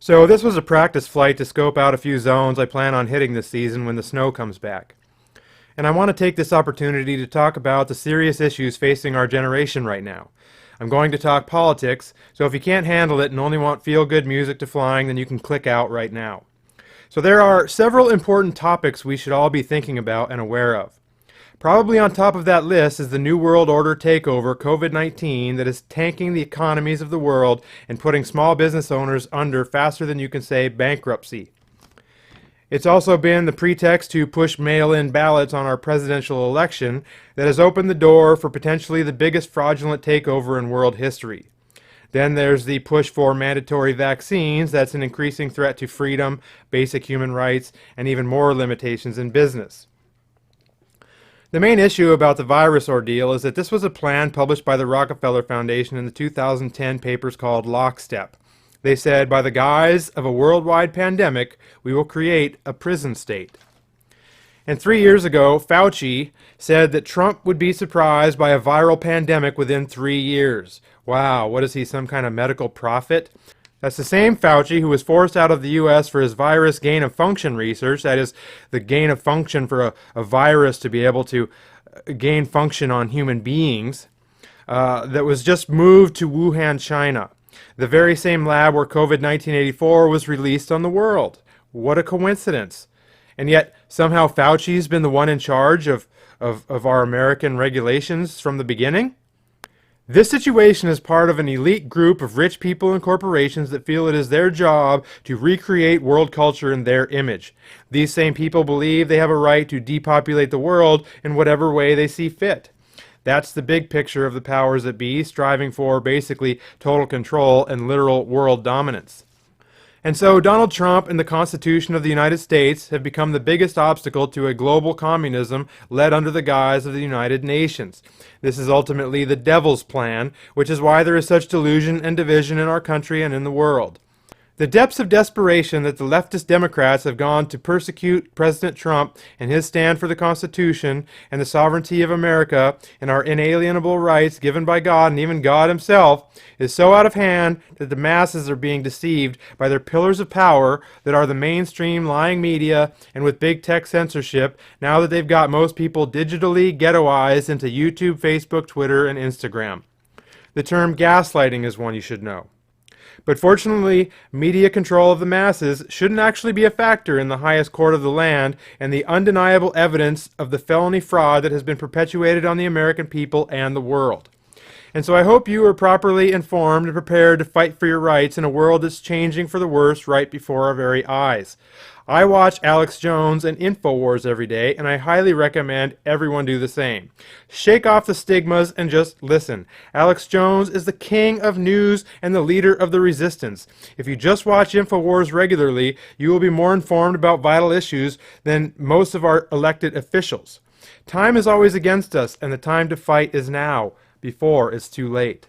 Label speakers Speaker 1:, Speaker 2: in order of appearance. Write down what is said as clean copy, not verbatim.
Speaker 1: So this was a practice flight to scope out a few zones I plan on hitting this season when the snow comes back. And I want to take this opportunity to talk about the serious issues facing our generation right now. I'm going to talk politics, so if you can't handle it and only want feel-good music to flying, then you can click out right now. So there are several important topics we should all be thinking about and aware of. Probably on top of that list is the New World Order takeover, COVID-19, that is tanking the economies of the world and putting small business owners under faster than you can say bankruptcy. It's also been the pretext to push mail-in ballots on our presidential election that has opened the door for potentially the biggest fraudulent takeover in world history. Then there's the push for mandatory vaccines. That's an increasing threat to freedom, basic human rights, and even more limitations in business. The main issue about the virus ordeal is that this was a plan published by the Rockefeller Foundation in the 2010 papers called Lockstep. They said, by the guise of a worldwide pandemic, we will create a prison state. And 3 years ago, Fauci said that Trump would be surprised by a viral pandemic within 3 years. Wow, what is he, some kind of medical prophet? That's the same Fauci who was forced out of the U.S. for his virus gain-of-function research, that is, the gain-of-function for a virus to be able to gain function on human beings, that was just moved to Wuhan, China, the very same lab where COVID-1984 was released on the world. What a coincidence. And yet, somehow Fauci's been the one in charge of our American regulations from the beginning? This situation is part of an elite group of rich people and corporations that feel it is their job to recreate world culture in their image. These same people believe they have a right to depopulate the world in whatever way they see fit. That's the big picture of the powers that be, striving for basically total control and literal world dominance. And so Donald Trump and the Constitution of the United States have become the biggest obstacle to a global communism led under the guise of the United Nations. This is ultimately the devil's plan, which is why there is such delusion and division in our country and in the world. The depths of desperation that the leftist Democrats have gone to persecute President Trump and his stand for the Constitution and the sovereignty of America and our inalienable rights given by God and even God himself is so out of hand that the masses are being deceived by their pillars of power that are the mainstream lying media and with big tech censorship now that they've got most people digitally ghettoized into YouTube, Facebook, Twitter, and Instagram. The term gaslighting is one you should know. But fortunately, media control of the masses shouldn't actually be a factor in the highest court of the land and the undeniable evidence of the felony fraud that has been perpetuated on the American people and the world. And so I hope you are properly informed and prepared to fight for your rights in a world that's changing for the worse right before our very eyes. I watch Alex Jones and InfoWars every day, and I highly recommend everyone do the same. Shake off the stigmas and just listen. Alex Jones is the king of news and the leader of the resistance. If you just watch InfoWars regularly, you will be more informed about vital issues than most of our elected officials. Time is always against us, and the time to fight is now, before it's too late.